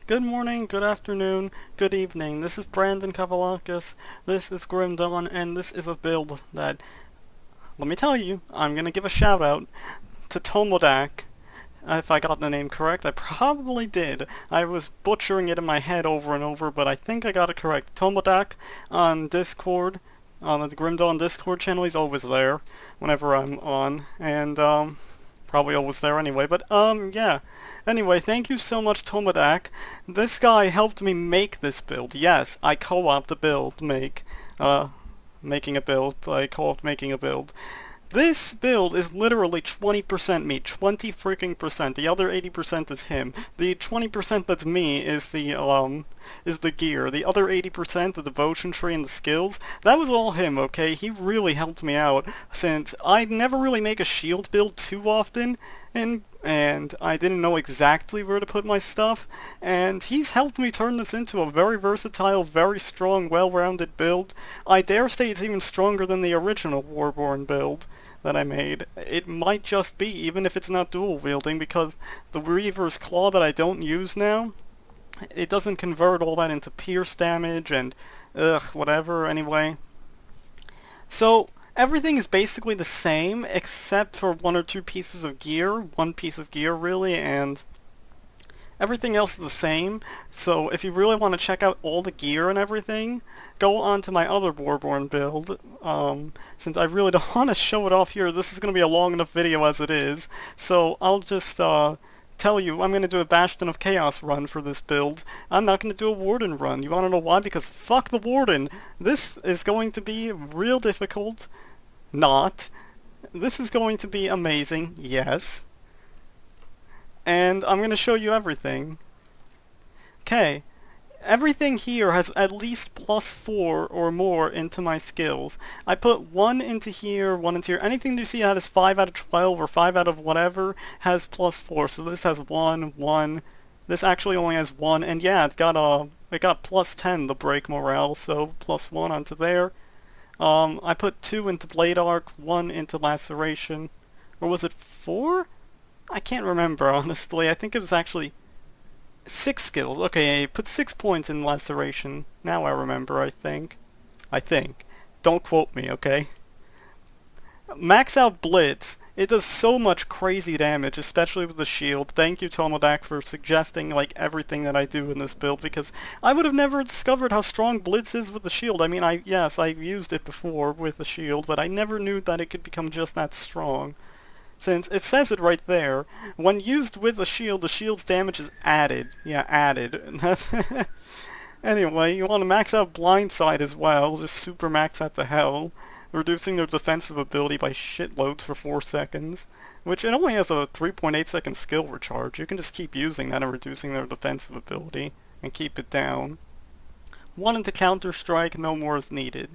Good morning, good afternoon, good evening. This is Brandon Kavalakis, this is Grim Dawn, and this is a build that, let me tell you, I'm gonna give a shout out to Tomodak. If I got the name correct, I probably did. I was butchering it in my head over and over, but I think I got it correct. Tomodak on Discord, on the Grim Dawn Discord channel, he's always there whenever I'm on, and probably always there anyway, but yeah. Anyway, thank you so much, Tomodak. This guy helped me make this build. Yes, I co-opted a build, making a build. I co-opted making a build. This build is literally 20% me, 20 freaking percent. The other 80% is him. The 20% that's me is the gear. The other 80%, the devotion tree and the skills, that was all him, okay? He really helped me out, since I never really make a shield build too often, and I didn't know exactly where to put my stuff, and he's helped me turn this into a very versatile, very strong, well-rounded build. I dare say it's even stronger than the original Warborn build that I made. It might just be, even if it's not dual wielding, because the Reaver's Claw that I don't use now, it doesn't convert all that into pierce damage and whatever anyway. So everything is basically the same except for one or two pieces of gear, one piece of gear really, and everything else is the same. So if you really want to check out all the gear and everything, go on to my other Warborn build. Since I really don't want to show it off here, this is going to be a long enough video as it is, so I'll just tell you I'm going to do a Bastion of Chaos run for this build. I'm not going to do a Warden run. You want to know why? Because fuck the Warden! This is going to be real difficult. Not. This is going to be amazing. Yes. And I'm going to show you everything. Okay. Everything here has at least +4 or more into my skills. I put 1 into here, 1 into here. Anything you see that is 5 out of 12 or 5 out of whatever has +4. So this has 1, 1. This actually only has 1. And yeah, it got +10 the break morale, so +1 onto there. I put 2 into Blade Arc, 1 into Laceration. Or was it 4? I can't remember, honestly. I think it was actually 6 skills. Okay, put 6 points in Laceration. Now I remember, I think. Don't quote me, okay? Max out Blitz. It does so much crazy damage, especially with the shield. Thank you, Tomodak, for suggesting, like, everything that I do in this build, because I would have never discovered how strong Blitz is with the shield. I mean, yes, I've used it before with the shield, but I never knew that it could become just that strong. Since it says it right there, when used with the shield's damage is added. Yeah, added. Anyway, you want to max out Blindside as well, just super max out to hell, reducing their defensive ability by shitloads for 4 seconds, which it only has a 3.8 second skill recharge. You can just keep using that and reducing their defensive ability, and keep it down. 1 into Counter Strike, no more is needed.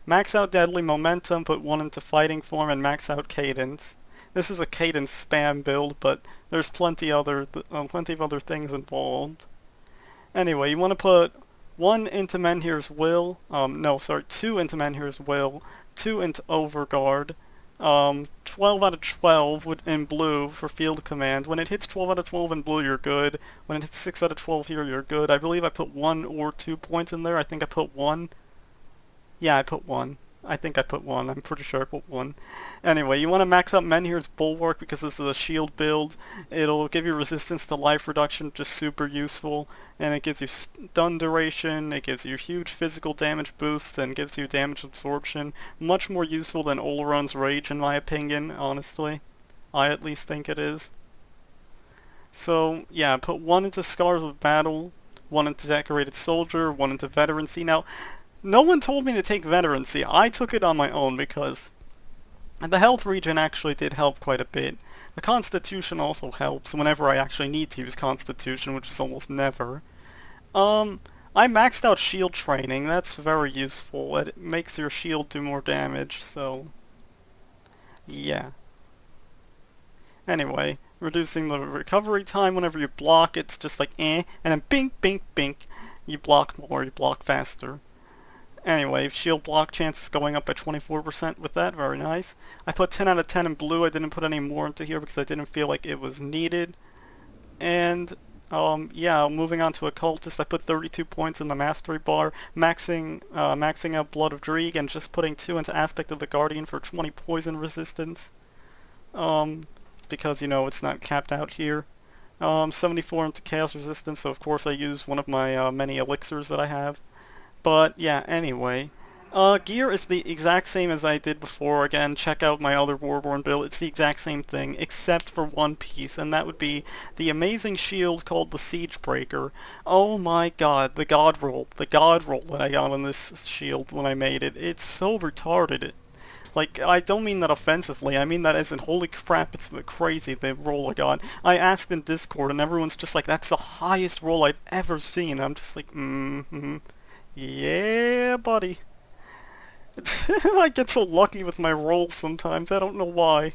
Max out Deadly Momentum, put 1 into Fighting Form, and max out Cadence. This is a cadence spam build, but there's plenty of other things involved. Anyway, you want to put 1 into Menhir's Will, 2 into Menhir's Will, 2 into Overguard, 12 out of 12 in blue for Field Command. When it hits 12 out of 12 in blue, you're good. When it hits 6 out of 12 here, you're good. I believe I put 1 or 2 points in there. I think I put 1. Yeah, I put 1. I think I put 1. I'm pretty sure I put 1. Anyway, you want to max out Menhir's Bulwark because this is a shield build. It'll give you resistance to life reduction, which is super useful. And it gives you stun duration, it gives you huge physical damage boosts, and gives you damage absorption. Much more useful than Oleron's Rage, in my opinion, honestly. I at least think it is. So, yeah, put 1 into Scars of Battle, 1 into Decorated Soldier, 1 into Veterancy. Now, no one told me to take Veterancy. I took it on my own because the health regen actually did help quite a bit. The Constitution also helps whenever I actually need to use Constitution, which is almost never. I maxed out shield training. That's very useful. It makes your shield do more damage, so yeah. Anyway, reducing the recovery time whenever you block, it's just like and then bink, bink, bink. You block more, you block faster. Anyway, shield block chance is going up by 24% with that, very nice. I put 10 out of 10 in blue, I didn't put any more into here because I didn't feel like it was needed. And Yeah, moving on to Occultist, I put 32 points in the Mastery bar, maxing out Blood of Dreeg, and just putting 2 into Aspect of the Guardian for 20 poison resistance. Because, you know, it's not capped out here. 74 into Chaos resistance, so of course I use one of my many elixirs that I have. But, yeah, anyway. Gear is the exact same as I did before. Again, check out my other Warborn build. It's the exact same thing, except for one piece, and that would be the amazing shield called the Siegebreaker. Oh my god, the god roll that I got on this shield when I made it. It's so retarded. Like, I don't mean that offensively, I mean that as in, holy crap, it's crazy, the roll I got. I asked in Discord, and everyone's just like, that's the highest roll I've ever seen. I'm just like, yeah, buddy. I get so lucky with my rolls sometimes, I don't know why.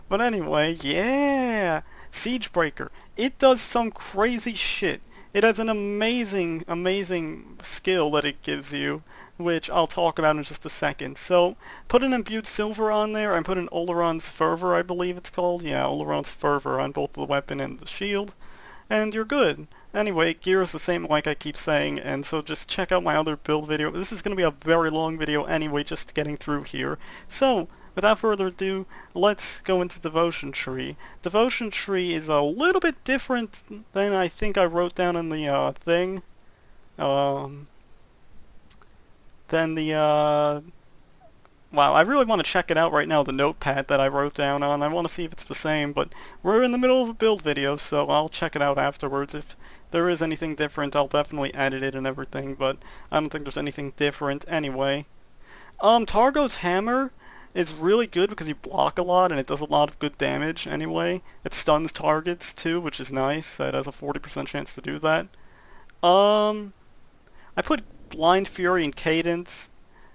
But anyway, yeah! Siegebreaker. It does some crazy shit. It has an amazing, amazing skill that it gives you, which I'll talk about in just a second. So, put an Imbued Silver on there, and put an Oleron's Fervor, I believe it's called. Yeah, Oleron's Fervor on both the weapon and the shield. And you're good. Anyway, gear is the same like I keep saying, and so just check out my other build video. This is going to be a very long video anyway, just getting through here. So, without further ado, let's go into Devotion Tree. Devotion Tree is a little bit different than I think I wrote down in the, thing. Wow, I really want to check it out right now, the notepad that I wrote down on. I want to see if it's the same, but we're in the middle of a build video, so I'll check it out afterwards. If there is anything different, I'll definitely edit it and everything, but I don't think there's anything different anyway. Targo's Hammer is really good because you block a lot, and it does a lot of good damage anyway. It stuns targets, too, which is nice. It has a 40% chance to do that. I put Blind Fury and Cadence.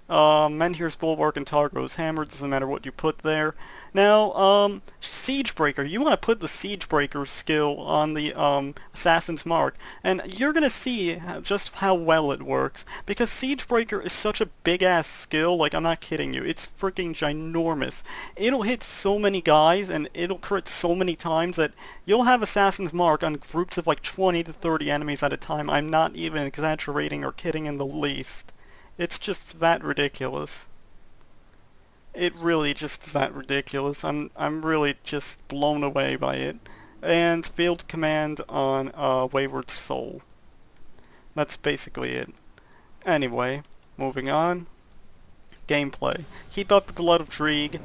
Menhir's Bulwark and Targo's Hammer, doesn't matter what you put there. Now, Siegebreaker, you want to put the Siegebreaker skill on the, Assassin's Mark, and you're gonna see just how well it works, because Siegebreaker is such a big-ass skill, like, I'm not kidding you, it's freaking ginormous. It'll hit so many guys, and it'll crit so many times that you'll have Assassin's Mark on groups of like 20 to 30 enemies at a time. I'm not even exaggerating or kidding in the least. It's just that ridiculous. It really just is that ridiculous. I'm really just blown away by it. And Field Command on Wayward Soul. That's basically it. Anyway, moving on. Gameplay. Keep up the Blood of Dreeg.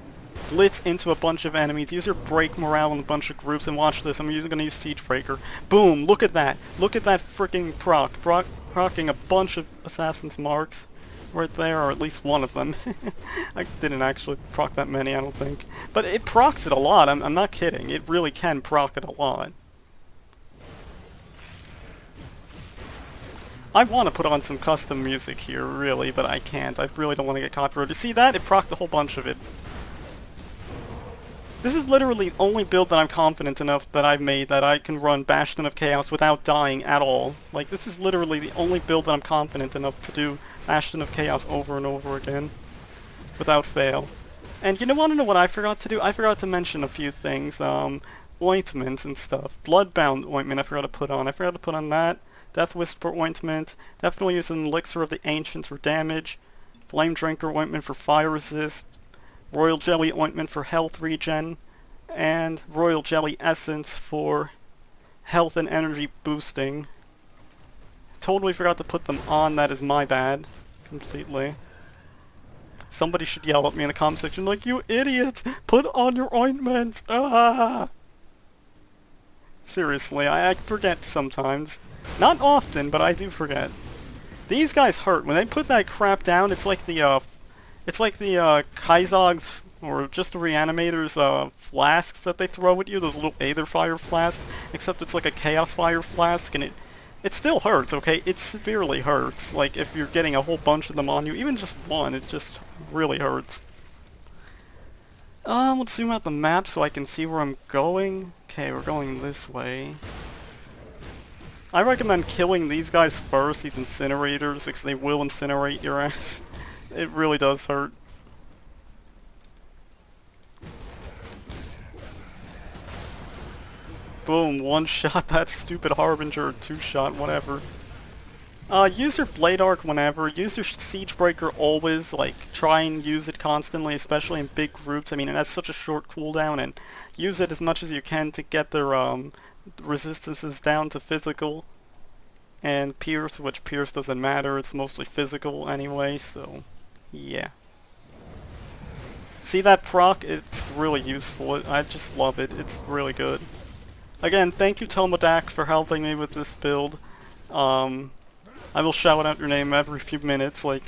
Blitz into a bunch of enemies. Use your break morale in a bunch of groups. And watch this. I'm going to use Siegebreaker. Boom! Look at that. Look at that freaking proc. Procking a bunch of Assassin's Marks. Right there, or at least one of them. I didn't actually proc that many, I don't think. But it procs it a lot, I'm not kidding. It really can proc it a lot. I want to put on some custom music here, really, but I can't. I really don't want to get copyrighted. See that? It procced a whole bunch of it. This is literally the only build that I'm confident enough that I've made that I can run Bastion of Chaos without dying at all. Like, this is literally the only build that I'm confident enough to do Bastion of Chaos over and over again. Without fail. And you want to know what I forgot to do? I forgot to mention a few things. Ointments and stuff. Bloodbound ointment I forgot to put on. I forgot to put on that. Death Whisper ointment. Definitely use an Elixir of the Ancients for damage. Flame Drinker ointment for fire resist. Royal Jelly ointment for health regen, and Royal Jelly essence for health and energy boosting. Totally forgot to put them on, that is my bad. Completely. Somebody should yell at me in the comment section like, you idiot! Put on your ointments! Ah! Seriously, I forget sometimes. Not often, but I do forget. These guys hurt. When they put that crap down, it's like the, Kaizog's, or just the Reanimator's, flasks that they throw at you, those little Aether Fire flasks, except it's like a Chaos Fire flask, and it still hurts, okay? It severely hurts. Like, if you're getting a whole bunch of them on you, even just one, it just really hurts. Let's zoom out the map so I can see where I'm going. Okay, we're going this way. I recommend killing these guys first, these incinerators, because they will incinerate your ass. It really does hurt. Boom, one shot that stupid Harbinger, two shot, whatever. Use your Blade Arc whenever, use your Siegebreaker always, like, try and use it constantly, especially in big groups. I mean, it has such a short cooldown, and use it as much as you can to get their, resistances down to physical. And Pierce, which Pierce doesn't matter, it's mostly physical anyway, so, yeah. See that proc? It's really useful, I just love it, it's really good. Again, thank you Tomodak for helping me with this build. I will shout out your name every few minutes, like,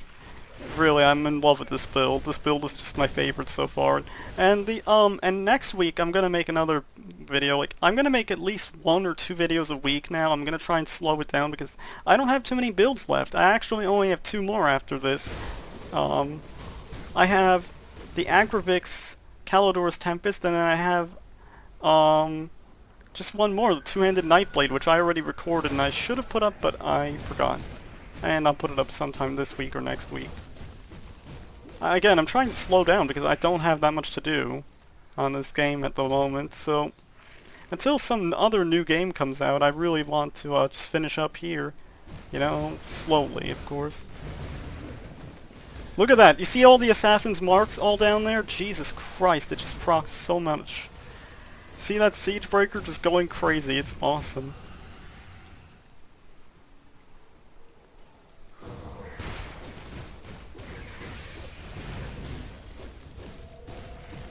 really, I'm in love with this build. This build is just my favorite so far. And and next week I'm gonna make another video, like, I'm gonna make at least 1 or 2 videos a week now. I'm gonna try and slow it down because I don't have too many builds left. I actually only have 2 more after this. I have the Agravix Kalidor's Tempest, and then I have, just one more, the Two-Handed Nightblade, which I already recorded and I should have put up, but I forgot. And I'll put it up sometime this week or next week. Again, I'm trying to slow down because I don't have that much to do on this game at the moment, so until some other new game comes out, I really want to just finish up here. You know, slowly, of course. Look at that! You see all the Assassin's Marks all down there? Jesus Christ, it just procs so much. See that Siegebreaker just going crazy? It's awesome.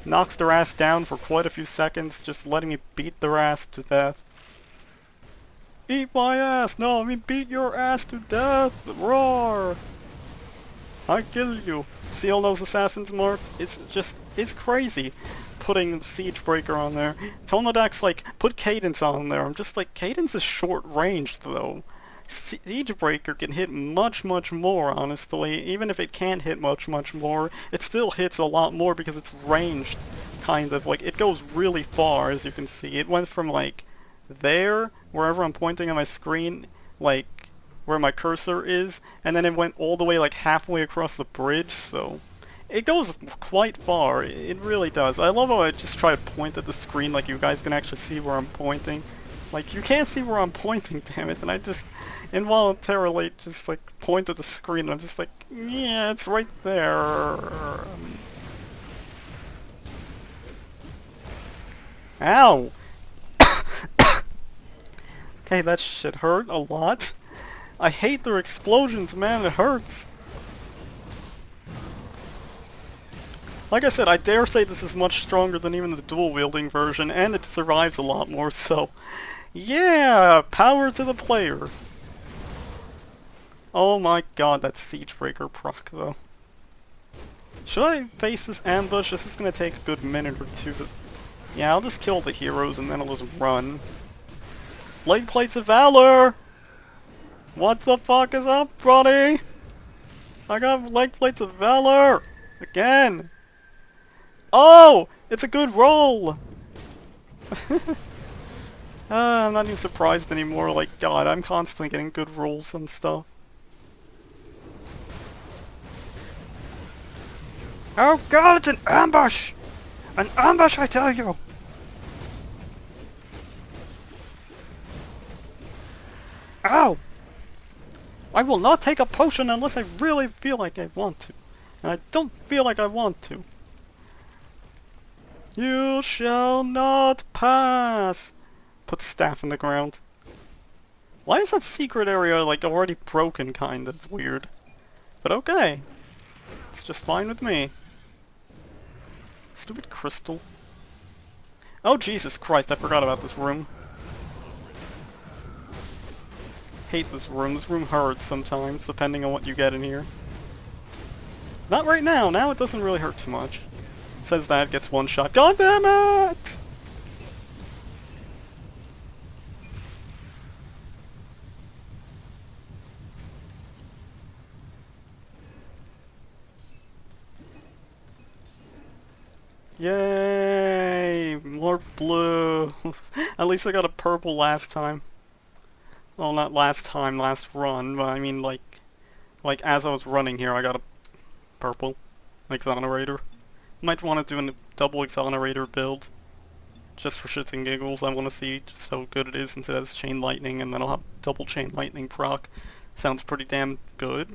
Knocks their ass down for quite a few seconds, just letting me beat their ass to death. Eat my ass! No, I mean beat your ass to death! Roar! I kill you! See all those Assassin's Marks? It's crazy putting Siegebreaker on there. Tomodak's like, put Cadence on there. I'm just like, Cadence is short range though. Siegebreaker can hit much more, honestly. Even if it can't hit much more, it still hits a lot more because it's ranged, kind of. Like, it goes really far, as you can see. It went from, like, there, wherever I'm pointing on my screen, like, where my cursor is, and then it went all the way, like, halfway across the bridge, so it goes quite far. It really does. I love how I just try to point at the screen like you guys can actually see where I'm pointing. Like, you can't see where I'm pointing, damn it, and I just involuntarily just, like, point at the screen, and I'm just like, yeah, it's right there. Ow! Okay, that shit hurt a lot. I hate their explosions, man, it hurts. Like I said, I dare say this is much stronger than even the dual-wielding version, and it survives a lot more, so yeah, power to the player. Oh my god, that Siegebreaker proc, though. Should I face this ambush? This is gonna take a good minute or two to... Yeah, I'll just kill the heroes and then I'll just run. Blade Plates of Valor! What the fuck is up, buddy? I got Blade Plates of Valor! Again! Oh! It's a good roll! I'm not even surprised anymore, like, god, I'm constantly getting good rolls and stuff. Oh god, it's an ambush! An ambush, I tell you! Ow! I will not take a potion unless I really feel like I want to. And I don't feel like I want to. You shall not pass! Put staff in the ground. Why is that secret area, like, already broken, kind of weird? But okay. It's just fine with me. Stupid crystal. Oh, Jesus Christ, I forgot about this room. Hate this room. This room hurts sometimes, depending on what you get in here. Not right now. Now it doesn't really hurt too much. Says that, gets one shot. God damn it! Yay! More blue. At least I got a purple last time. Well, not last time, last run, but I mean, like as I was running here, I got a purple Exonerator. Might want to do a double Exonerator build. just for shits and giggles. I want to see just how good it is since it has Chain Lightning, and then I'll have double Chain Lightning proc. Sounds pretty damn good.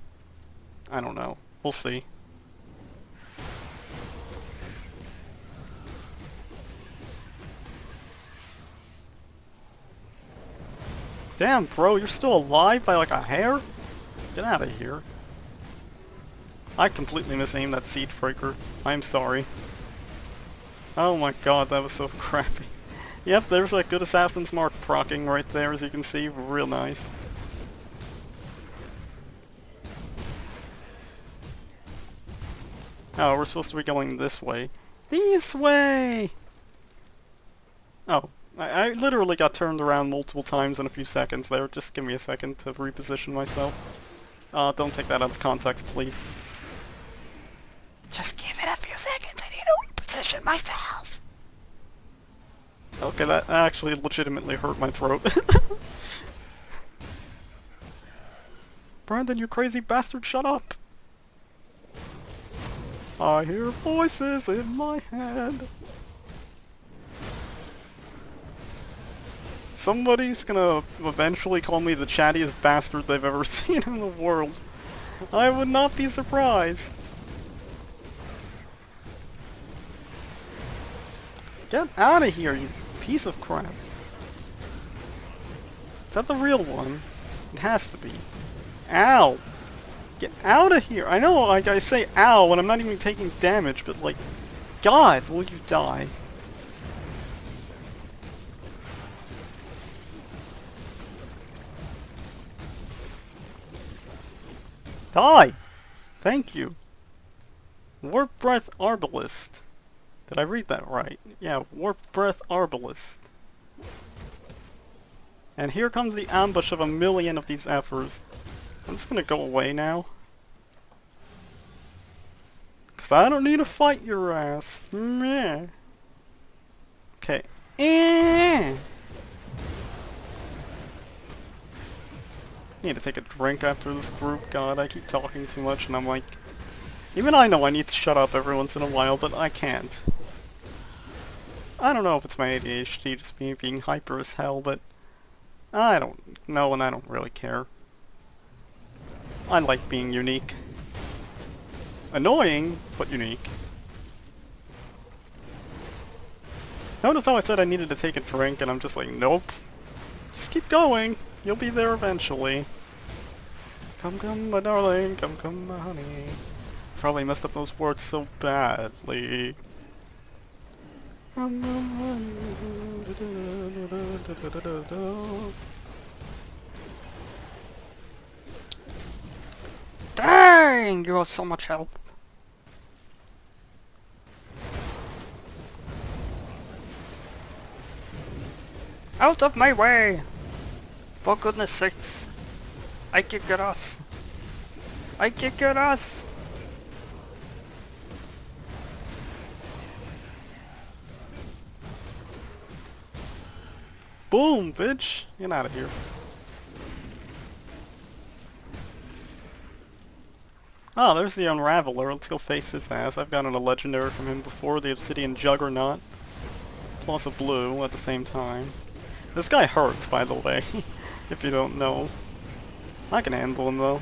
I don't know. We'll see. Damn, bro, you're still alive by like a hair? Get out of here. I completely misaimed that Siegebreaker. I'm sorry. Oh my god, that was so crappy. Yep, there's that good Assassin's Mark proccing right there, as you can see. Real nice. Oh, we're supposed to be going this way. This way! Oh, I literally got turned around multiple times in a few seconds there. Just give me a second to reposition myself. Don't take that out of context, please. Just give it a few seconds, I need to reposition myself! Okay, that actually legitimately hurt my throat. Brandon, you crazy bastard, shut up! I hear voices in my head. Somebody's gonna eventually call me the chattiest bastard they've ever seen in the world. I would not be surprised. Get out of here, you piece of crap. Is that the real one? It has to be. Ow! Get out of here! I know, like, I say ow when I'm not even taking damage, but like, God, will you die? Die! Thank you. Warp Breath Arbalist. Did I read that right? Yeah, Warp Breath Arbalist. And here comes the ambush of a million of these effers. I'm just gonna go away now. Cause I don't need to fight your ass. Meh. Okay. Need to take a drink after this group. God, I keep talking too much and I'm like... Even I know I need to shut up every once in a while, but I can't. I don't know if it's my ADHD just being hyper as hell, but... I don't know and I don't really care. I like being unique. Annoying, but unique. Notice how I said I needed to take a drink and I'm just like, nope. Just keep going. You'll be there eventually. Come, come, my darling. Come, come, my honey. Probably messed up those words so badly. Dang! You have so much health. Out of my way! For goodness sakes! I kick your ass! I kick your ass! Boom, bitch! Get out of here. Oh, there's the Unraveler. Let's go face his ass. I've gotten a legendary from him before, the Obsidian Juggernaut. Plus a blue at the same time. This guy hurts, by the way, if you don't know. I can handle him, though.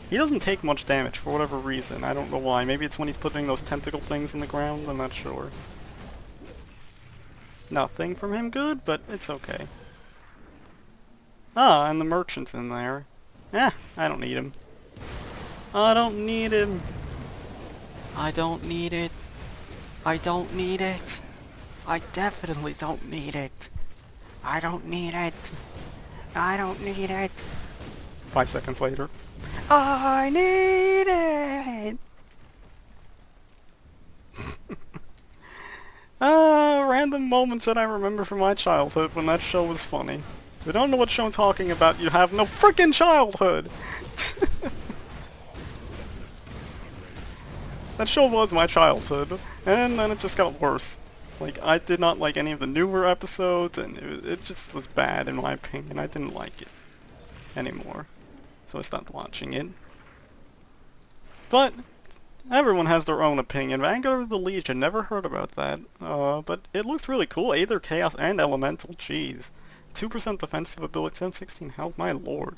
He doesn't take much damage for whatever reason. I don't know why. Maybe it's when he's putting those tentacle things in the ground. I'm not sure. Nothing from him good, but it's okay. Ah, and the merchant's in there. Eh, I don't need him. I don't need him. I don't need it. I don't need it. I definitely don't need it. I don't need it. I don't need it. 5 seconds later. I need it! Random moments that I remember from my childhood when that show was funny. If you don't know what show I'm talking about, you have no frickin' childhood! That show was my childhood, and then it just got worse. Like, I did not like any of the newer episodes, and it just was bad in my opinion. I didn't like it anymore. So I stopped watching it. But Everyone has their own opinion. Vanguard of the Legion, never heard about that. But it looks really cool. Either Chaos and Elemental, jeez. 2% defensive ability, 716 health, my lord.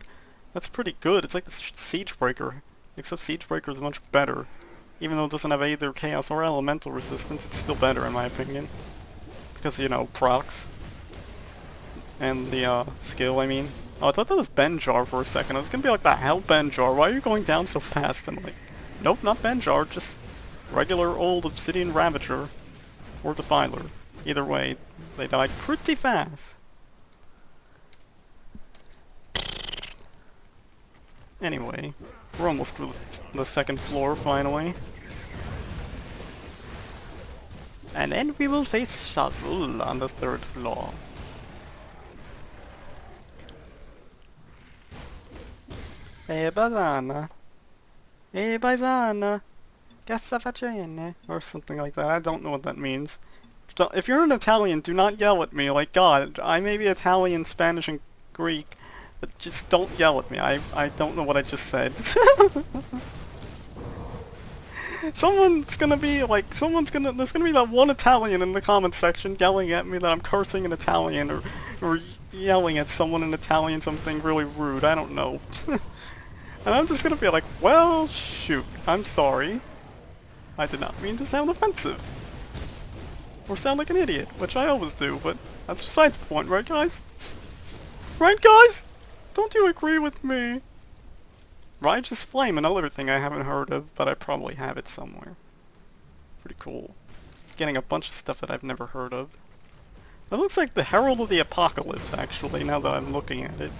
That's pretty good. It's like the Siegebreaker, except Siegebreaker is much better. Even though it doesn't have either Chaos or Elemental resistance, it's still better in my opinion. Because, you know, procs. And the, skill, I mean. Oh, I thought that was Benjar for a second. I was gonna be like, the hell, Benjar? Why are you going down so fast? And like, nope, not Benjar, just regular old Obsidian Ravager. Or Defiler. Either way, they died pretty fast. Anyway, we're almost to the second floor, finally. And then we will face Shazul on the third floor. Hey, Bazana. Hey, Bazana. Cassa facene. Or something like that. I don't know what that means. If you're an Italian, do not yell at me. Like, God, I may be Italian, Spanish, and Greek. But just don't yell at me. I don't know what I just said. Someone's gonna be like, there's gonna be that one Italian in the comments section yelling at me that I'm cursing in Italian or yelling at someone in Italian something really rude. I don't know. And I'm just gonna be like, well, shoot. I'm sorry. I did not mean to sound offensive. Or sound like an idiot, which I always do, but that's besides the point, right, guys? Right, guys? Don't you agree with me? Righteous Flame, another thing I haven't heard of, but I probably have it somewhere. Pretty cool. Getting a bunch of stuff that I've never heard of. It looks like the Herald of the Apocalypse, actually, now that I'm looking at it.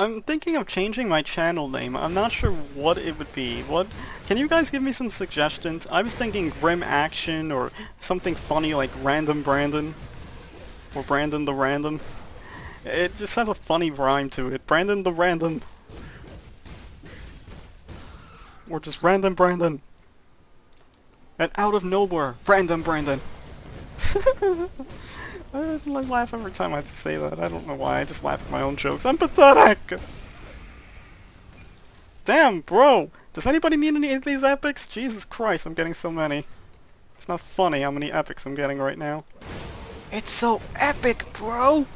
I'm thinking of changing my channel name. I'm not sure what it would be. Can you guys give me some suggestions? I was thinking Grim Action or something funny like Random Brandon. Or Brandon the Random. It just has a funny rhyme to it. Brandon the Random. Or just Random Brandon. And out of nowhere, Random Brandon. I laugh every time I say that. I don't know why. I just laugh at my own jokes. I'm pathetic! Damn, bro! Does anybody need any of these epics? Jesus Christ, I'm getting so many. It's not funny how many epics I'm getting right now. It's so epic, bro!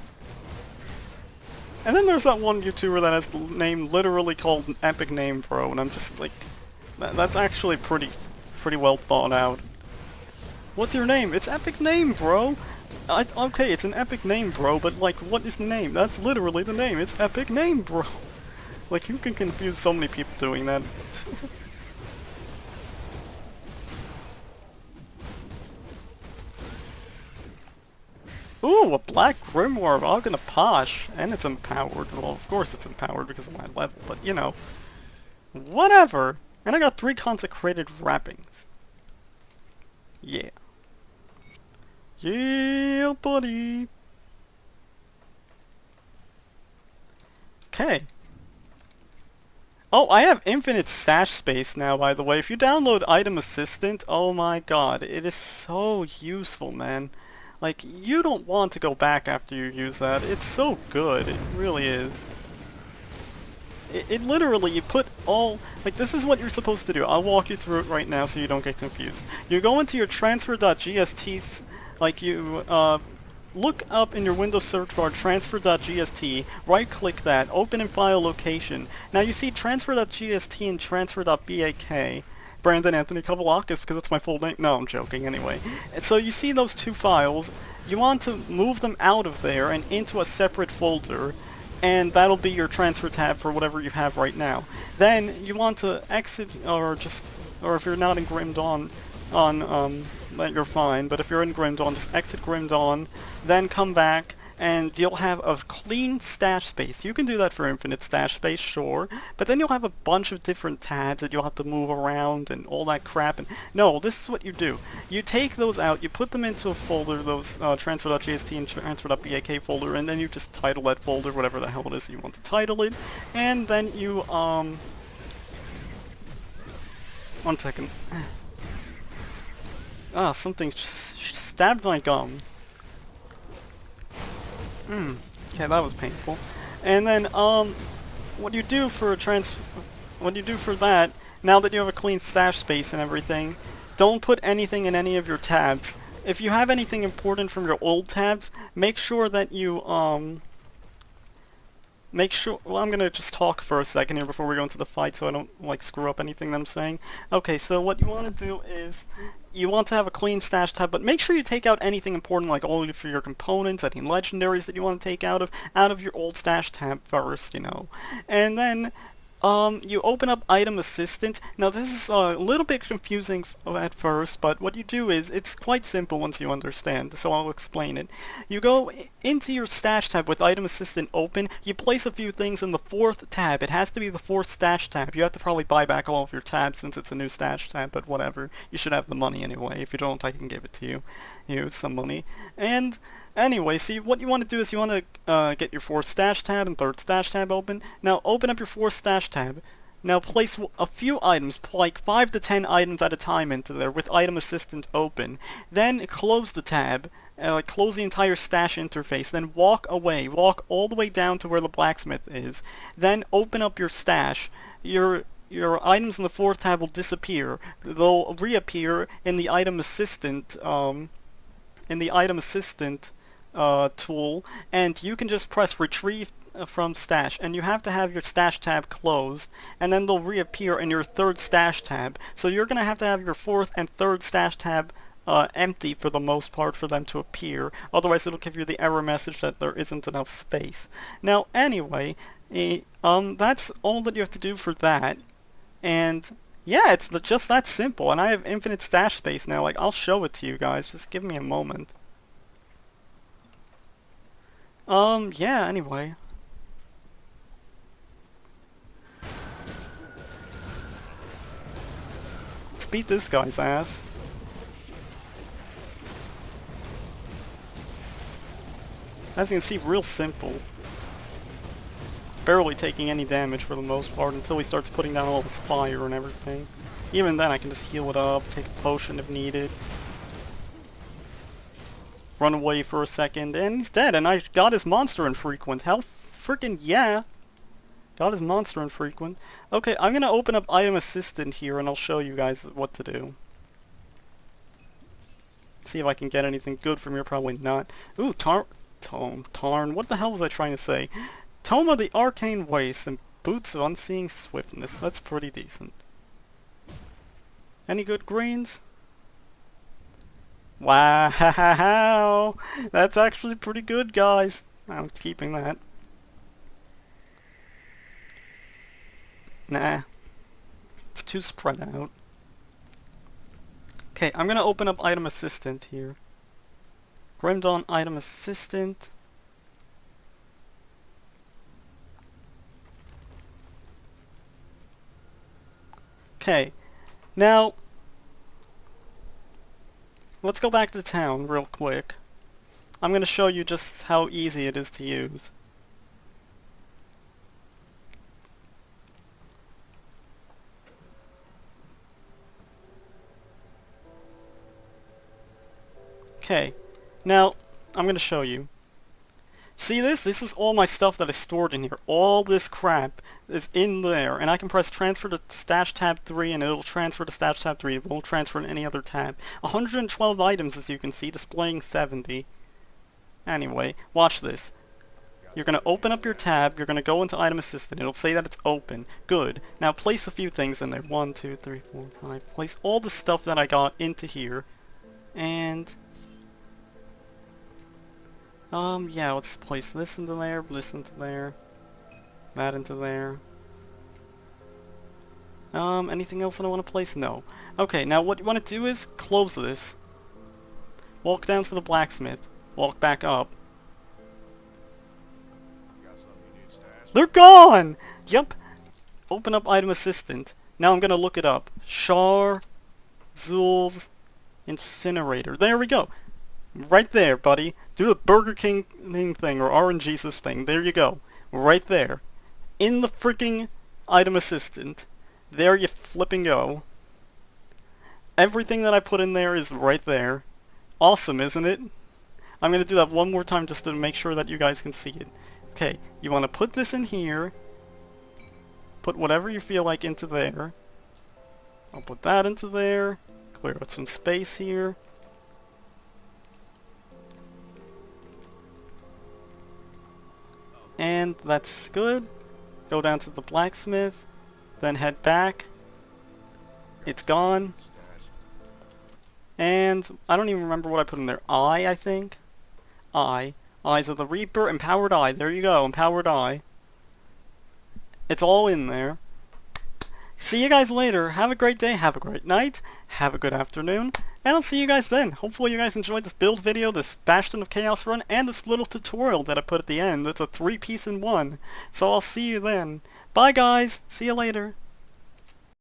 And then there's that one YouTuber that has the name literally called Epic Name Bro, and I'm just like... That's actually pretty well thought out. What's your name? It's Epic Name, bro! Okay, it's an epic name, bro, but like, what is the name? That's literally the name. It's Epic Name, bro. Like, you can confuse so many people doing that. Ooh, a Black Grimoire of Ogden Posh, and it's empowered. Well, of course it's empowered because of my level, but you know. Whatever! And I got 3 consecrated wrappings. Yeah. Yeah, buddy! Okay. Oh, I have infinite stash space now, by the way. If you download Item Assistant, oh my god, it is so useful, man. Like, you don't want to go back after you use that. It's so good, it really is. It literally, you put all... Like, this is what you're supposed to do. I'll walk you through it right now so you don't get confused. You go into your transfer.gst... Like, you, look up in your Windows search bar transfer.gst, right-click that, open in file location. Now you see transfer.gst and transfer.bak, Brandon Anthony Kavalakis, because that's my full name. No, I'm joking, anyway. And so you see those 2 files, you want to move them out of there and into a separate folder, and that'll be your transfer tab for whatever you have right now. Then you want to exit, or if you're not in Grim Dawn, that you're fine, but if you're in Grim Dawn, just exit Grim Dawn, then come back, and you'll have a clean stash space. You can do that for infinite stash space, sure, but then you'll have a bunch of different tabs that you'll have to move around and all that crap. And no, this is what you do. You take those out, you put them into a folder, those transfer.jst and transfer.bak folder, and then you just title that folder whatever the hell it is you want to title it, and then you, one second. Ah, something stabbed my gum. Okay, that was painful. And then, what you do for that, now that you have a clean stash space and everything, don't put anything in any of your tabs. If you have anything important from your old tabs, make sure that you, well, I'm gonna just talk for a second here before we go into the fight so I don't, like, screw up anything that I'm saying. Okay, so what you want to do is, you want to have a clean stash tab, but make sure you take out anything important, like all of your components, any legendaries that you want to take out of your old stash tab first, you know. And then, you open up Item Assistant. Now this is a little bit confusing at first, but what you do is, it's quite simple once you understand, so I'll explain it. You go into your stash tab with Item Assistant open, you place a few things in the 4th tab. It has to be the 4th stash tab. You have to probably buy back all of your tabs since it's a new stash tab, but whatever. You should have the money anyway. If you don't, I can give it to you. Use some money. And anyway, see, what you want to do is you want to get your 4th stash tab and 3rd stash tab open. Now, open up your 4th stash tab. Now, place a few items, like 5 to 10 items at a time into there with Item Assistant open. Then, close the tab, close the entire stash interface, then walk away. Walk all the way down to where the blacksmith is. Then, open up your stash. Your items in the 4th tab will disappear. They'll reappear in the Item Assistant, tool, and you can just press retrieve from stash, and you have to have your stash tab closed, and then they'll reappear in your 3rd stash tab. So you're going to have your 4th and 3rd stash tab empty for the most part for them to appear, otherwise it'll give you the error message that there isn't enough space. Now anyway, that's all that you have to do for that, and yeah, it's just that simple, and I have infinite stash space now. Like, I'll show it to you guys, just give me a moment. Yeah, anyway. Let's beat this guy's ass. As you can see, real simple. Barely taking any damage for the most part until he starts putting down all this fire and everything. Even then, I can just heal it up, take a potion if needed. Run away for a second, and he's dead, and I got his monster infrequent. Hell freaking yeah! Got his monster infrequent. Okay, I'm gonna open up Item Assistant here, and I'll show you guys what to do. See if I can get anything good from here, probably not. Ooh, Tarn, what the hell was I trying to say? Tome of the Arcane Waste and Boots of Unseeing Swiftness. That's pretty decent. Any good greens? Wow! That's actually pretty good, guys. I'm keeping that. Nah. It's too spread out. Okay, I'm gonna open up Item Assistant here. Grim Dawn Item Assistant. Okay, now, let's go back to town real quick. I'm going to show you just how easy it is to use. Okay, now, I'm going to show you. See this? This is all my stuff that is stored in here. All this crap is in there, and I can press transfer to stash tab 3 and it'll transfer to stash tab 3. It won't transfer in any other tab. 112 items, as you can see, displaying 70. Anyway, watch this. You're going to open up your tab, you're going to go into Item Assistant, it'll say that it's open. Good. Now place a few things in there. 1, 2, 3, 4, 5. Place all the stuff that I got into here. And yeah, let's place this into there, this into there, that into there. Anything else that I want to place? No. Okay, now what you want to do is close this. Walk down to the blacksmith. Walk back up. They're gone! Yep. Open up item assistant. Now I'm gonna look it up. Char Zul's incinerator. There we go. Right there, buddy. Do the Burger King thing or RNGesus thing. There you go. Right there. In the freaking item assistant. There you flipping go. Everything that I put in there is right there. Awesome, isn't it? I'm going to do that one more time just to make sure that you guys can see it. Okay, you want to put this in here. Put whatever you feel like into there. I'll put that into there. Clear out some space here. And that's good. Go down to the blacksmith. Then head back. It's gone. And I don't even remember what I put in there. I think. Eyes of the Reaper. Empowered Eye. There you go. Empowered Eye. It's all in there. See you guys later. Have a great day. Have a great night. Have a good afternoon. And I'll see you guys then. Hopefully you guys enjoyed this build video, this Bastion of Chaos run, and this little tutorial that I put at the end. It's a 3-piece in one. So I'll see you then. Bye guys. See you later.